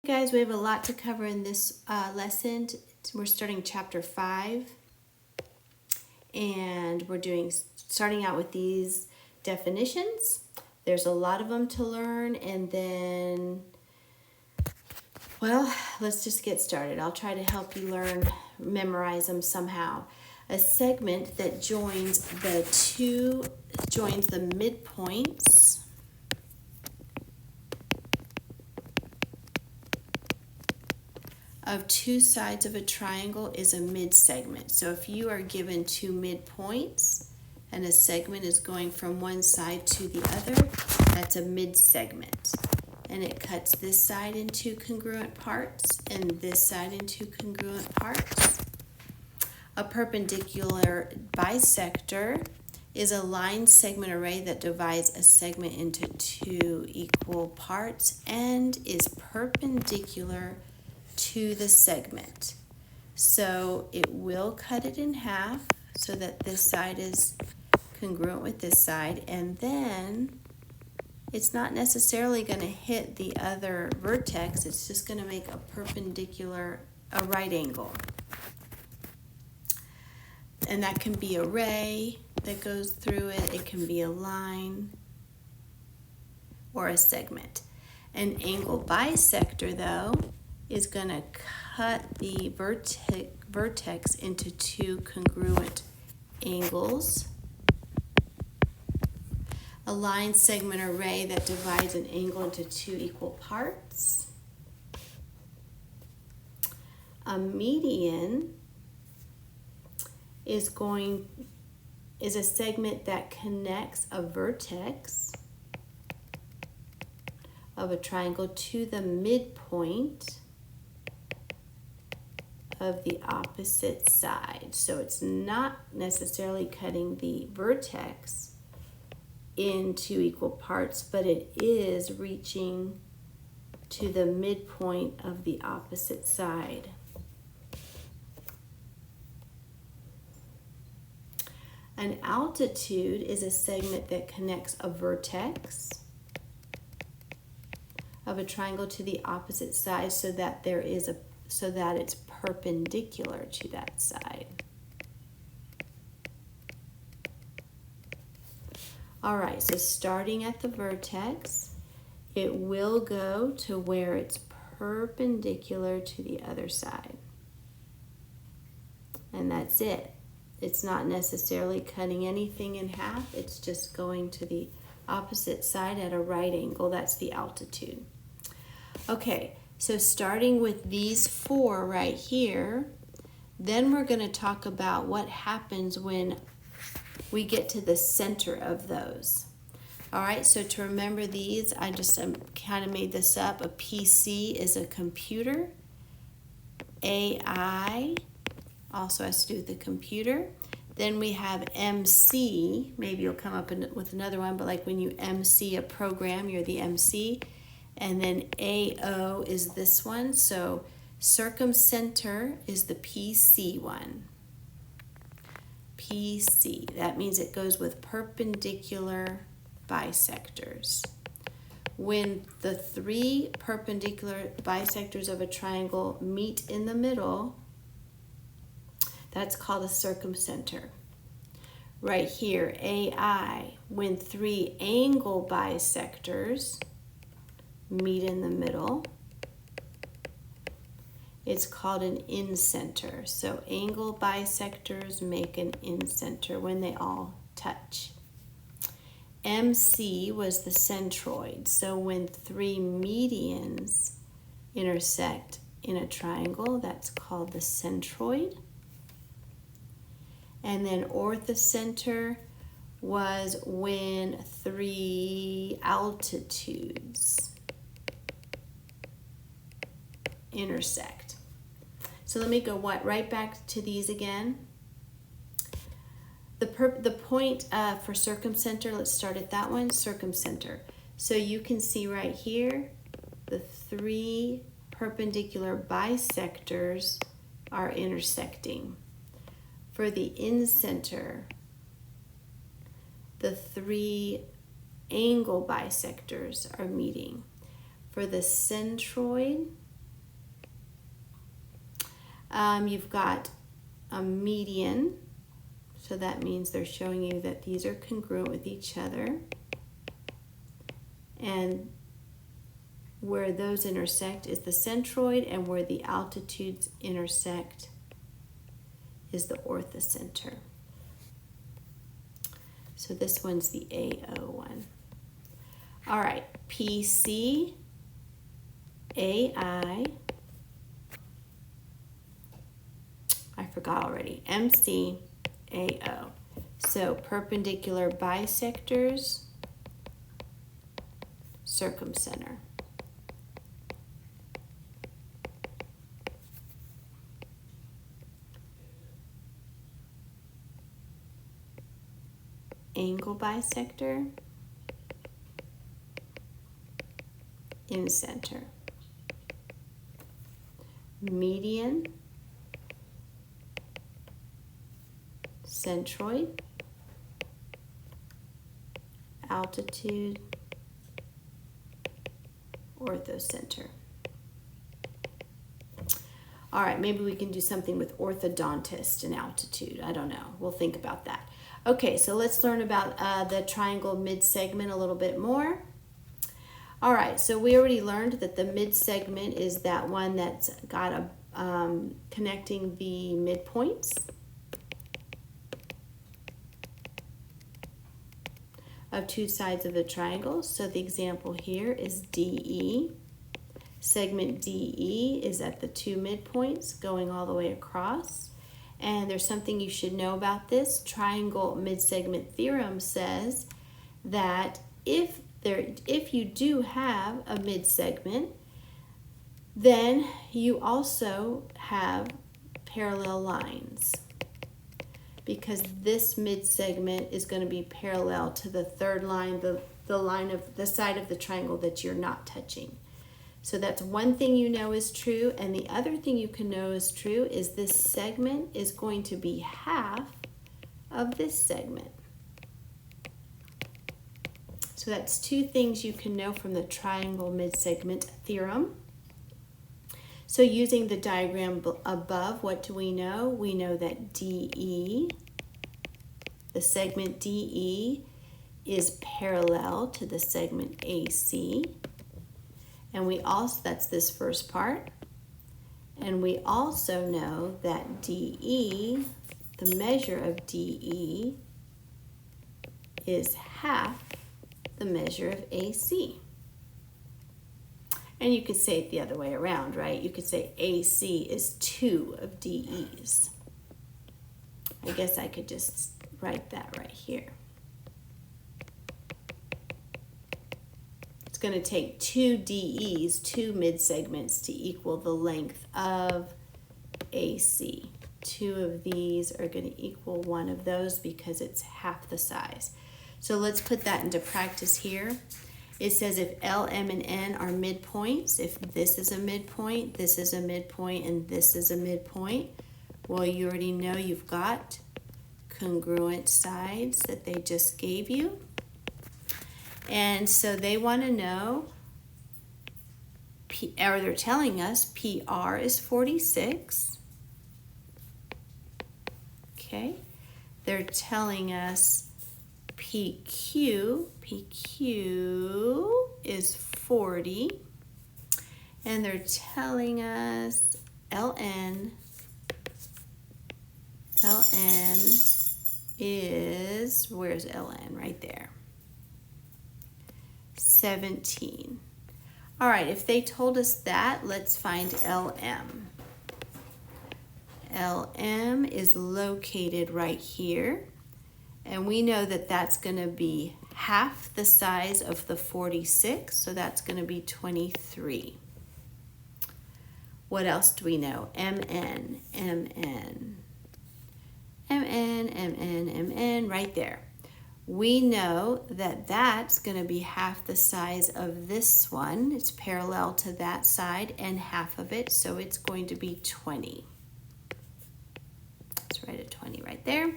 Guys, we have a lot to cover in this lesson. We're starting chapter 5 and we're starting out with these definitions. There's a lot of them to learn, and then, well, let's just get started. I'll try to help you memorize them somehow. A segment that joins the midpoints of two sides of a triangle is a midsegment. So if you are given two midpoints and a segment is going from one side to the other, that's a midsegment. And it cuts this side into congruent parts and this side into congruent parts. A perpendicular bisector is a line segment array that divides a segment into two equal parts and is perpendicular to the segment. So it will cut it in half so that this side is congruent with this side, and then it's not necessarily going to hit the other vertex. It's just going to make a right angle. And that can be a ray that goes through it. It can be a line or a segment. An angle bisector, though, is going to cut the vertex into two congruent angles. A line segment array that divides an angle into two equal parts. A median is a segment that connects a vertex of a triangle to the midpoint of the opposite side. So it's not necessarily cutting the vertex into equal parts, but it is reaching to the midpoint of the opposite side. An altitude is a segment that connects a vertex of a triangle to the opposite side so that it's perpendicular to that side. All right, so starting at the vertex, it will go to where it's perpendicular to the other side. And that's it. It's not necessarily cutting anything in half. It's just going to the opposite side at a right angle. That's the altitude. Okay, so starting with these four right here, then we're going to talk about what happens when we get to the center of those. All right, so to remember these, I kind of made this up. A PC is a computer. AI also has to do with the computer. Then we have MC. Maybe you'll come up with another one, but like when you MC a program, you're the MC. And then AO is this one. So circumcenter is the PC one. PC. That means it goes with perpendicular bisectors. When the three perpendicular bisectors of a triangle meet in the middle, that's called a circumcenter. Right here, AI, when three angle bisectors meet in the middle, it's called an incenter. So angle bisectors make an incenter when they all touch. MC was the centroid. So when three medians intersect in a triangle, that's called the centroid. And then orthocenter was when three altitudes intersect. So let me go right back to these again. The point for circumcenter, let's start at that one, circumcenter. So you can see right here, the three perpendicular bisectors are intersecting. For the incenter, the three angle bisectors are meeting. For the centroid, You've got a median, so that means they're showing you that these are congruent with each other. And where those intersect is the centroid, and where the altitudes intersect is the orthocenter. So this one's the AO one. All right, PC, AI, I forgot already, MC, AO. So perpendicular bisectors, circumcenter. Angle bisector, incenter. Median, centroid, altitude, orthocenter. All right, maybe we can do something with orthodontist and altitude. I don't know. We'll think about that. Okay, so let's learn about the triangle mid-segment a little bit more. All right, so we already learned that the mid-segment is that one that's got a connecting the midpoints of two sides of the triangle. So the example here is DE. Segment DE is at the two midpoints going all the way across. And there's something you should know about this. Triangle mid-segment theorem says that if you do have a mid-segment, then you also have parallel lines, because this mid-segment is going to be parallel to the third line, the line of the side of the triangle that you're not touching. So that's one thing you know is true, and the other thing you can know is true is this segment is going to be half of this segment. So that's two things you can know from the triangle mid-segment theorem. So using the diagram above, what do we know? We know that DE, the segment DE, is parallel to the segment AC. And we also, that's this first part. And we also know that DE, the measure of DE, is half the measure of AC. And you could say it the other way around, right? You could say AC is 2 of DE's. I guess I could just write that right here. It's going to take 2 DE's, 2 mid-segments, to equal the length of AC. 2 of these are going to equal 1 of those because it's half the size. So let's put that into practice here. It says if L, M, and N are midpoints, if this is a midpoint, this is a midpoint, and this is a midpoint, well, you already know you've got congruent sides that they just gave you. And so they want to know, or they're telling us PR is 46. Okay. They're telling us PQ is 40, and they're telling us LN is, where's LN? Right there, 17. All right, if they told us that, let's find LM. LM is located right here. And we know that that's going to be half the size of the 46, so that's going to be 23. What else do we know? MN, right there. We know that that's going to be half the size of this one. It's parallel to that side and half of it, so it's going to be 20. Let's write a 20 right there.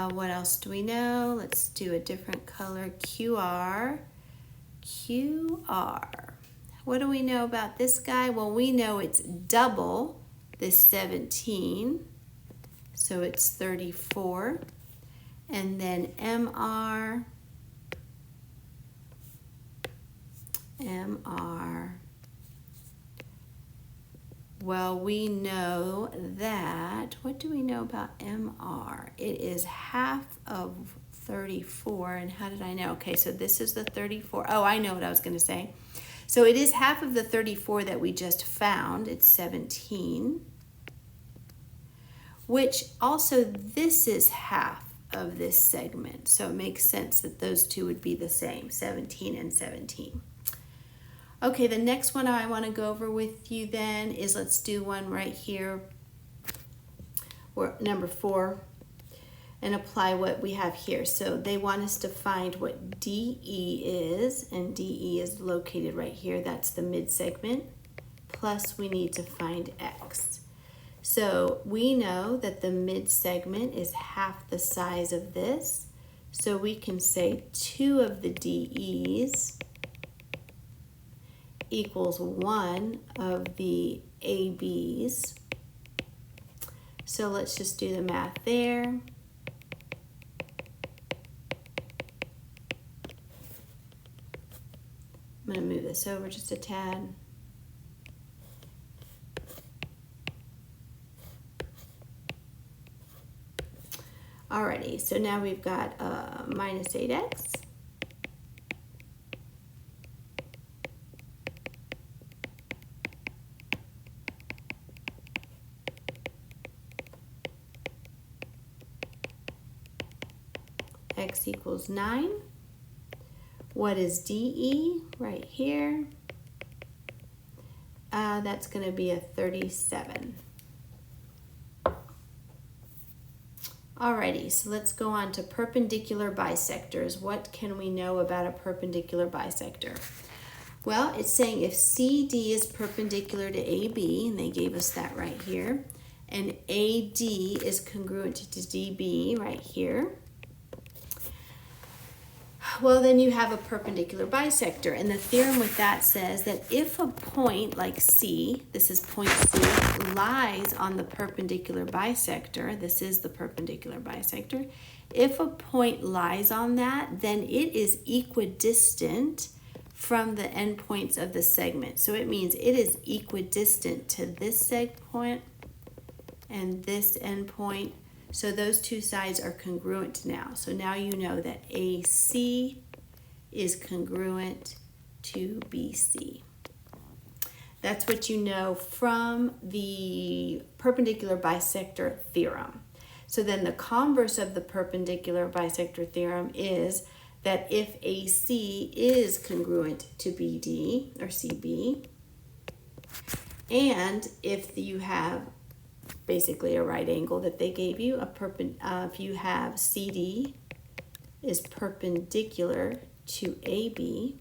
What else do we know? Let's do a different color. QR. What do we know about this guy? Well, we know it's double this 17, so it's 34. And then MR, well, we know that, what do we know about MR? It is half of 34, and how did I know? Okay, so this is the 34. Oh, I know what I was going to say. So it is half of the 34 that we just found. It's 17, which also this is half of this segment. So it makes sense that those two would be the same, 17 and 17. Okay, the next one I want to go over with you then is, let's do one right here, or number 4, and apply what we have here. So they want us to find what DE is, and DE is located right here. That's the mid-segment, plus we need to find X. So we know that the mid-segment is half the size of this, so we can say 2 of the DEs equals 1 of the ABs. So let's just do the math there. I'm going to move this over just a tad. Alrighty, so now we've got minus 8x. X equals 9. What is DE? Right here. That's going to be a 37. Alrighty, so let's go on to perpendicular bisectors. What can we know about a perpendicular bisector? Well, it's saying if CD is perpendicular to AB, and they gave us that right here, and AD is congruent to DB right here, well, then you have a perpendicular bisector. And the theorem with that says that if a point like C, this is point C, lies on the perpendicular bisector, this is the perpendicular bisector, if a point lies on that, then it is equidistant from the endpoints of the segment. So it means it is equidistant to this segment and this endpoint. So those two sides are congruent now. So now you know that AC is congruent to BC. That's what you know from the perpendicular bisector theorem. So then the converse of the perpendicular bisector theorem is that if AC is congruent to BD or CB, and if you have basically a right angle that they gave you, if you have CD is perpendicular to AB,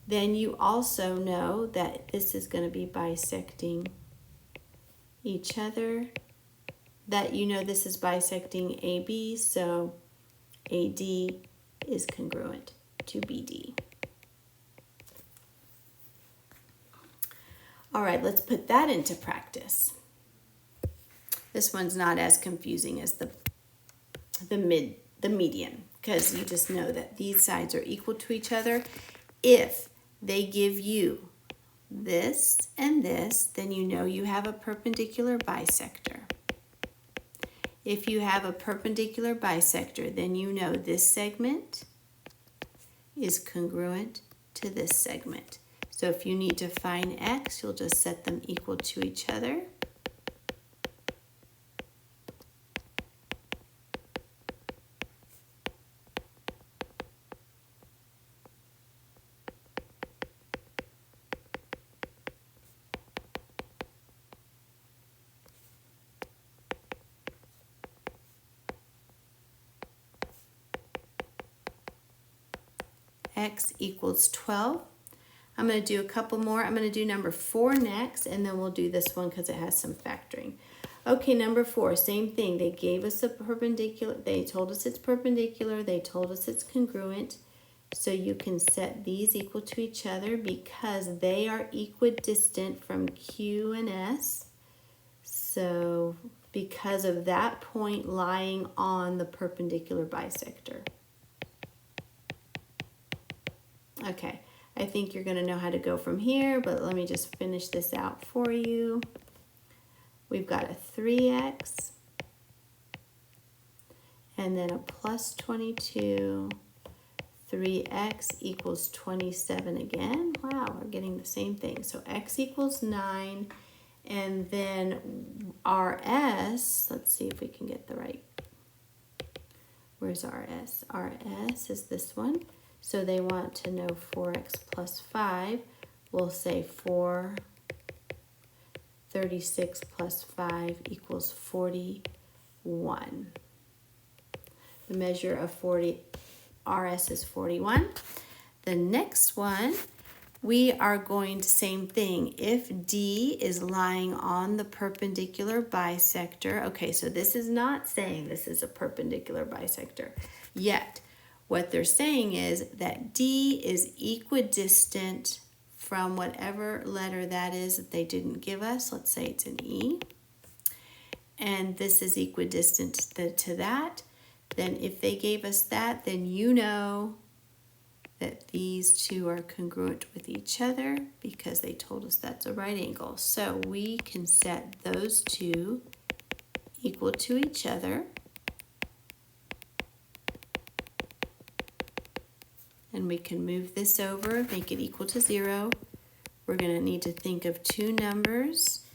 then you also know that this is going to be bisecting each other, that you know this is bisecting AB, so AD is congruent to BD. All right, let's put that into practice. This one's not as confusing as the median, because you just know that these sides are equal to each other. If they give you this and this, then you know you have a perpendicular bisector. If you have a perpendicular bisector, then you know this segment is congruent to this segment. So if you need to find X, you'll just set them equal to each other. X equals 12. I'm going to do a couple more. I'm going to do number 4 next, and then we'll do this one because it has some factoring. Okay, number 4, same thing. They gave us a perpendicular. They told us it's perpendicular. They told us it's congruent. So you can set these equal to each other because they are equidistant from Q and S. So because of that point lying on the perpendicular bisector. Okay, I think you're going to know how to go from here, but let me just finish this out for you. We've got a 3x and then a plus 22. 3x equals 27 again. Wow, we're getting the same thing. So x equals 9, and then rs, let's see if we can get the right. Where's rs? Rs is this one. So they want to know 4x plus 5. We'll say 36 plus 5 equals 41. The measure of RS is 41. The next one, we are going to same thing. If D is lying on the perpendicular bisector, okay, so this is not saying this is a perpendicular bisector yet. What they're saying is that D is equidistant from whatever letter that is that they didn't give us. Let's say it's an E. And this is equidistant to that. Then if they gave us that, then you know that these two are congruent with each other because they told us that's a right angle. So we can set those two equal to each other. And we can move this over, make it equal to 0. We're going to need to think of two numbers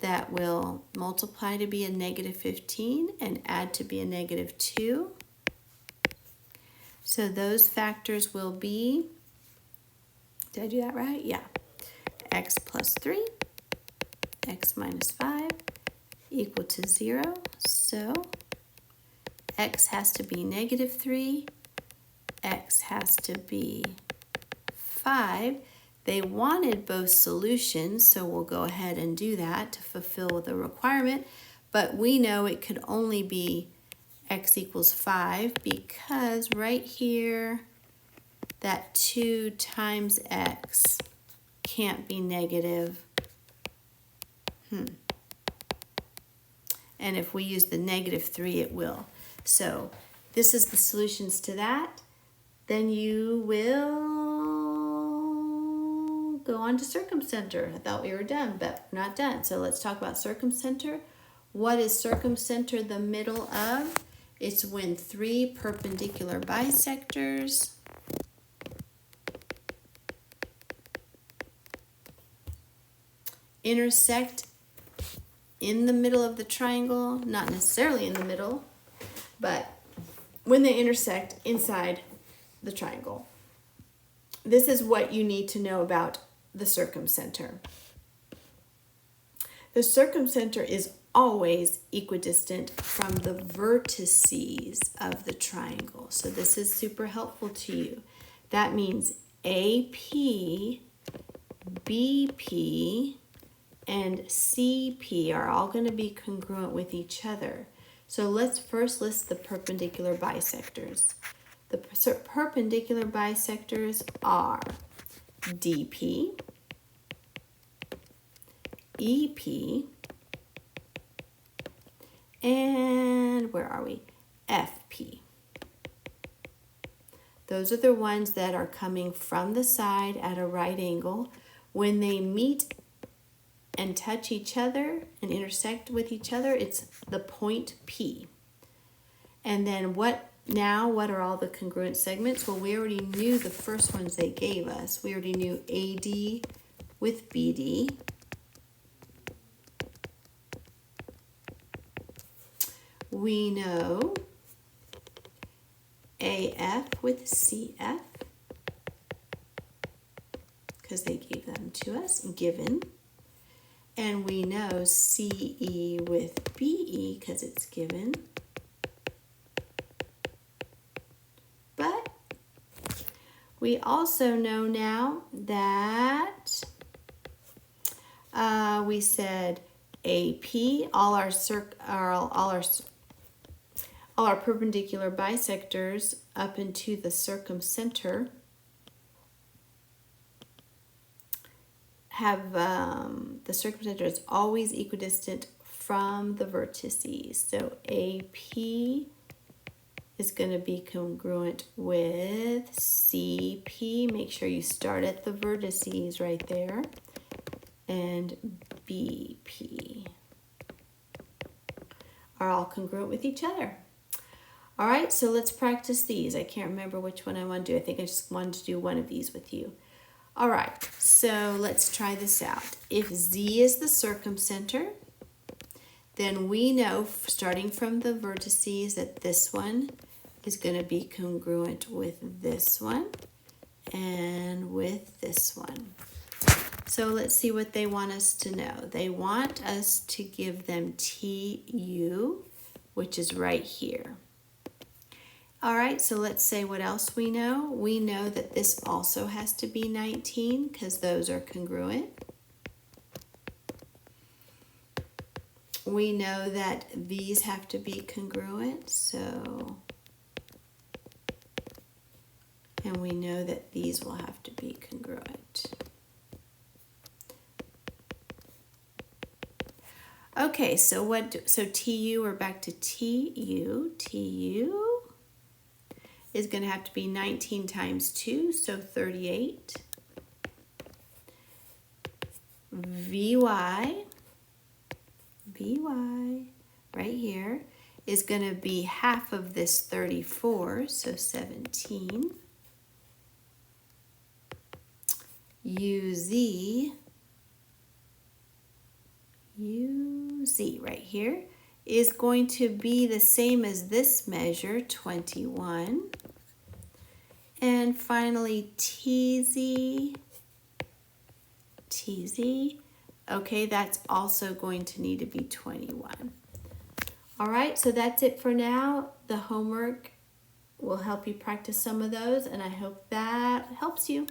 that will multiply to be a negative 15 and add to be a negative 2. So those factors will be, did I do that right? Yeah. X plus 3, x minus 5 equal to 0. So x has to be negative 3, x has to be 5. They wanted both solutions, so we'll go ahead and do that to fulfill the requirement. But we know it could only be x equals 5 because right here, that 2 times x can't be negative. And if we use the negative 3, it will. So this is the solutions to that. Then you will go on to circumcenter. I thought we were done, but we're not done. So let's talk about circumcenter. What is circumcenter the middle of? It's when 3 perpendicular bisectors intersect in the middle of the triangle, not necessarily in the middle, but when they intersect inside the triangle. This is what you need to know about the circumcenter. The circumcenter is always equidistant from the vertices of the triangle. So this is super helpful to you. That means AP, BP, and CP are all going to be congruent with each other. So let's first list the perpendicular bisectors. The perpendicular bisectors are DP, EP, and where are we? FP. Those are the ones that are coming from the side at a right angle. When they meet and touch each other and intersect with each other, it's the point P. And then what are all the congruent segments? Well, we already knew the first ones they gave us. We already knew AD with BD. We know AF with CF because they gave them to us, given. And we know CE with BE because it's given. But we also know now that we said AP, all our all our perpendicular bisectors up into the circumcenter have the circumcenter is always equidistant from the vertices. So AP is going to be congruent with CP. Make sure you start at the vertices right there. And BP are all congruent with each other. All right, so let's practice these. I can't remember which one I want to do. I think I just wanted to do one of these with you. All right, so let's try this out. If Z is the circumcenter, then we know, starting from the vertices, that this one is going to be congruent with this one and with this one. So let's see what they want us to know. They want us to give them TU, which is right here. All right, so let's say what else we know. We know that this also has to be 19 because those are congruent. We know that these have to be congruent, so, and we know that these will have to be congruent. Okay, so TU, we're back to TU. TU is going to have to be 19 times 2, so 38. VY right here is going to be half of this 34, so 17. UZ right here is going to be the same as this measure, 21. And finally, TZ, okay, that's also going to need to be 21. All right, so that's it for now. The homework will help you practice some of those, and I hope that helps you.